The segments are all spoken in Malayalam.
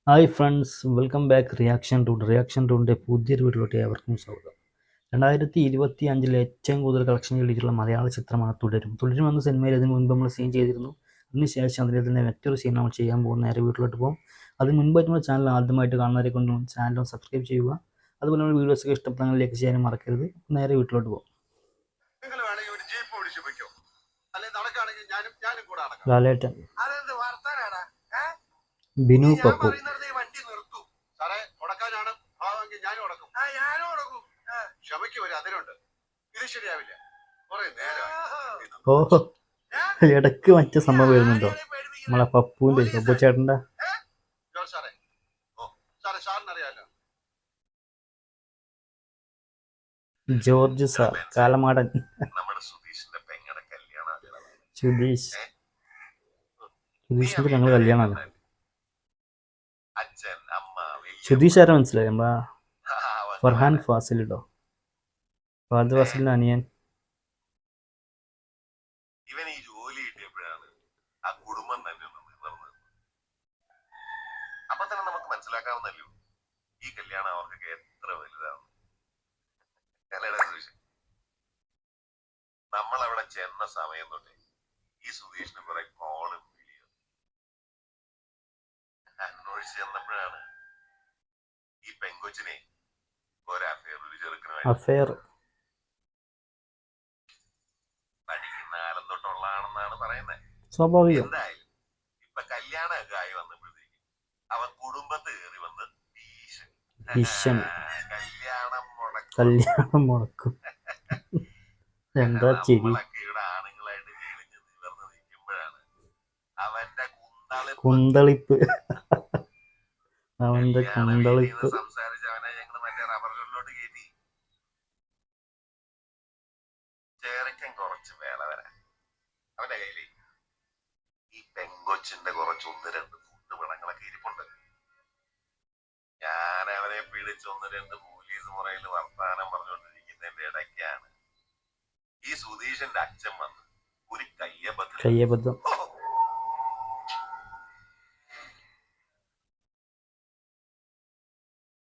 Hi friends, welcome back reaction ടൂണിൻ്റെ പുതിയൊരു വീഡിയോയിലോട്ട് ഏവർക്കും സ്വാഗതം. 2025 ഏറ്റവും കൂടുതൽ കളക്ഷൻ നേടിയിട്ടുള്ള മലയാള ചിത്രമാണ് തുടരും എന്ന സിനിമയിൽ ഇതിന് മുൻപ് നമ്മൾ സീൻ ചെയ്തിരുന്നു. അതിനുശേഷം അതിൽ തന്നെ മറ്റൊരു സീൻ നമ്മൾ ചെയ്യാൻ പോകുന്ന നേരെ വീട്ടിലോട്ട് പോകും. അതിന് മുൻപായിട്ട് നമ്മുടെ ചാനൽ ആദ്യമായിട്ട് കാണുന്നവരെ കൊണ്ട് ചാനൽ സബ്സ്ക്രൈബ് ചെയ്യുക. അതുപോലെ നമ്മുടെ വീഡിയോസൊക്കെ ഇഷ്ടപ്പെടുന്ന ലൈക്ക് ചെയ്യാനും മറക്കരുത്. നേരെ വീട്ടിലോട്ട് പോകും. ലാലേട്ടൻ, ബിനു പപ്പു, ഓഹോ, ഇടക്ക് മറ്റു സംഭവം വരുന്നുണ്ടോ? നമ്മളെ പപ്പു ചേട്ടൻ്റെ ജോർജ് സാർ, കാലമാടൻ, സുധീഷിന്റെ ഞങ്ങൾ കല്യാണമാണ്. സുധീഷ് ആരാ മനസ്സിലായി? നമ്മളാ ഫർഹാൻ ഫാസിലിടോ, ഫഹദ് ഫാസിലിന്റെ അനിയൻ. ഇവൻ ഈ ജോലി കിട്ടിയപ്പോഴാണ് ആ കുടുംബം തന്നെ ഒന്ന് നിവർന്നത്. അപ്പൊ തന്നെ നമുക്ക് മനസ്സിലാക്കാവുന്നല്ലോ ഈ കല്യാണം അവർക്കൊക്കെ എത്ര വലുതാണ്. നമ്മൾ അവിടെ ചെന്ന സമയം തൊട്ടേ ഈ സുധീഷിന് കുറെ കോളും വിളിയും അന്വേഷിച്ച് ചെന്നപ്പോഴാണ് ഈ പെങ്കൊച്ചിനെ ഒരു അഫയർ അഫയർ പഠിക്കുന്ന കാലം തൊട്ടുള്ളതാണെന്നാണ് പറയുന്നത്. സ്വാഭാവികം. എന്തായാലും ഇപ്പൊ കല്യാണമൊക്കെ ആയി വന്നപ്പോഴത്തേക്ക് അവൻ കുടുംബത്ത് കയറി വന്ന് ഭീഷണി, കല്യാണം മുടക്കും. എന്താ ചിരി. ഇവിടെ ആണുങ്ങളായിട്ട് ജീവിച്ച് നിവർന്ന് നിൽക്കുമ്പോഴാണ് അവന്റെ കുന്തളിപ്പ് അവന്റെ കുന്തളിപ്പ്. സംസാരിച്ച് അവനെ ഞങ്ങൾ മറ്റേ റബ്ബർ ഷോട്ടിലോട്ട് കയറ്റി. ചേരക്കൻ കുറച്ച് വേള വരാൻ അവന്റെ കയ്യില് ഈ പെങ്കൊച്ചിന്റെ കുറച്ച് 1-2 കൂട്ടുപിണങ്ങളൊക്കെ ഇരിപ്പുണ്ട്. ഞാൻ അവനെ പിടിച്ച് 1-2 പോലീസ് മുറയിൽ വർത്താനം പറഞ്ഞുകൊണ്ടിരിക്കുന്നതിന്റെ ഇടയ്ക്കാണ് ഈ സുധീഷിന്റെ അച്ഛൻ വന്ന് ഒരു കയ്യബദ്ധം.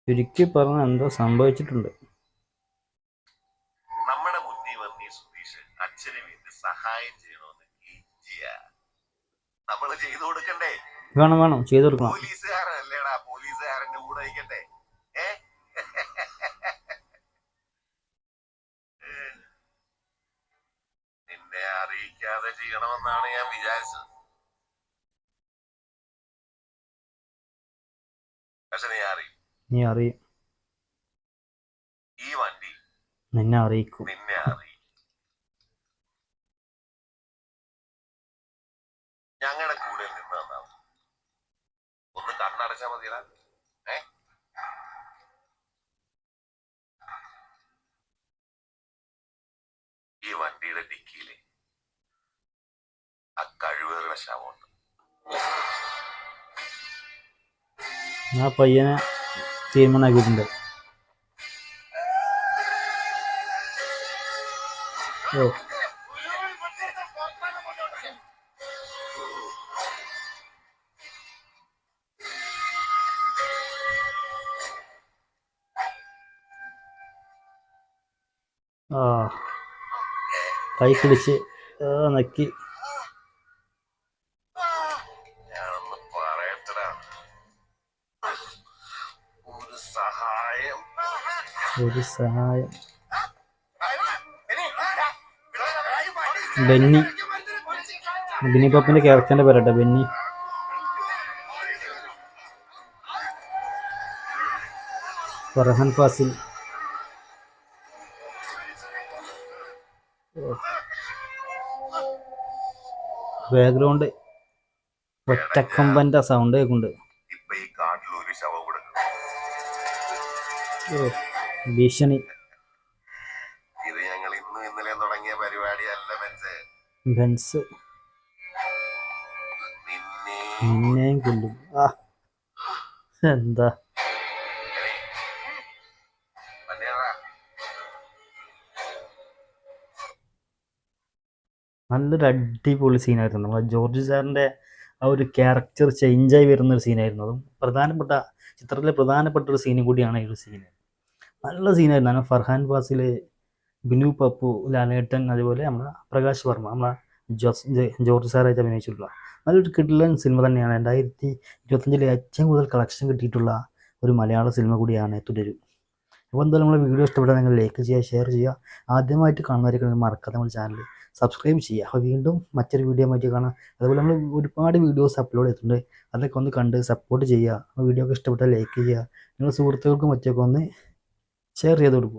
ചുരുക്കി പറഞ്ഞ എന്തോ സംഭവിച്ചിട്ടുണ്ട്. നമ്മുടെ മുന്നിൽ വന്ന് ഈ സുധീഷ് അച്ഛന് വേണ്ടി സഹായം ചെയ്യണമെന്ന് നമ്മള് ചെയ്തു കൊടുക്കണ്ടേ? വേണം ചെയ്തു കൊടുക്കണം. പോലീസുകാരല്ലേടാ, പോലീസുകാരന്റെ കൂടെ ഇരിക്കട്ടെ. നിന്നെ അറിയിക്കാതെ ചെയ്യണമെന്നാണ് ഞാൻ വിചാരിച്ചത്. പക്ഷെ നീ അറിയും. ഈ വണ്ടി നിന്നെ അറിയിക്കും. ഞങ്ങളുടെ കൂടെ നിന്ന് തന്നാ ഒന്ന് കണ്ണടച്ചാ മതിയടാ. ഈ വണ്ടിയുടെ ഡിക്കിയില് ആ കഴിവുകളുടെ ശവമുണ്ട്. ആ പയ്യനെ തീരുമാനാക്കിയിട്ടുണ്ട്. ഓ, കൈ പിടിച്ച് നക്കി. ഞാനൊന്ന് പറയട്ടടാ, ഒരു സഹായം. ബെന്നി പപ്പിന്റെ ക്യാരക്ടറിന്റെ പേരട്ടെ, ബെന്നി. ഫർഹാൻ ഫാസിൽ. ബാക്ക്ഗ്രൗണ്ട് ഒറ്റക്കമ്പന്റെ സൗണ്ട് കേൾക്കുന്നുണ്ട്. ഭീഷണി. ഇത് ഞങ്ങൾ ഇന്നും ഇന്നലെ തുടങ്ങിയ പരിപാടിയല്ല ബെൻസ്. നിന്നെയും കൊല്ലും. എന്താ നല്ലൊരു അടിപൊളി സീനായിരുന്നു. നമ്മളെ ജോർജ് സാറിൻ്റെ ആ ഒരു ക്യാരക്ടർ ചേഞ്ചായി വരുന്ന ഒരു സീനായിരുന്നു. അതും ചിത്രത്തിലെ പ്രധാനപ്പെട്ട ഒരു സീനും കൂടിയാണ് ഈ ഒരു സീന്. നല്ല സീനായിരുന്നു. കാരണം ഫർഹാൻ ഫാസിൽ, ബിനു പപ്പു, ലാലേട്ടൻ, അതുപോലെ നമ്മളെ പ്രകാശ് വർമ്മ, നമ്മളെ ജോർജ് സാറായിട്ട് അഭിനയിച്ചിട്ടുള്ള നല്ലൊരു കിടിലൻ സിനിമ തന്നെയാണ്. 2025 ഏറ്റവും കൂടുതൽ കളക്ഷൻ കിട്ടിയിട്ടുള്ള ഒരു മലയാള സിനിമ കൂടിയാണ് തുടരും. അപ്പോൾ എന്തായാലും നമ്മളെ വീഡിയോ ഇഷ്ടപ്പെട്ടാൽ നിങ്ങൾ ലൈക്ക് ചെയ്യുക, ഷെയർ ചെയ്യുക. ആദ്യമായിട്ട് കാണുന്നവരൊക്കെ മറക്കാതെ നമ്മുടെ ചാനൽ സബ്സ്ക്രൈബ് ചെയ്യുക. അപ്പോൾ വീണ്ടും മറ്റൊരു വീഡിയോ ആയിട്ട് കാണാം. അതുപോലെ നമ്മൾ ഒരുപാട് വീഡിയോസ് അപ്ലോഡ് ചെയ്തിട്ടുണ്ട്, അതൊക്കെ ഒന്ന് കണ്ട് സപ്പോർട്ട് ചെയ്യുക. വീഡിയോ ഒക്കെ ഇഷ്ടപ്പെട്ടാൽ ലൈക്ക് ചെയ്യുക. നിങ്ങളുടെ സുഹൃത്തുക്കൾക്കും മറ്റൊക്കെ ഒന്ന് ഷെയർ ചെയ്ത് കൊടുക്കും.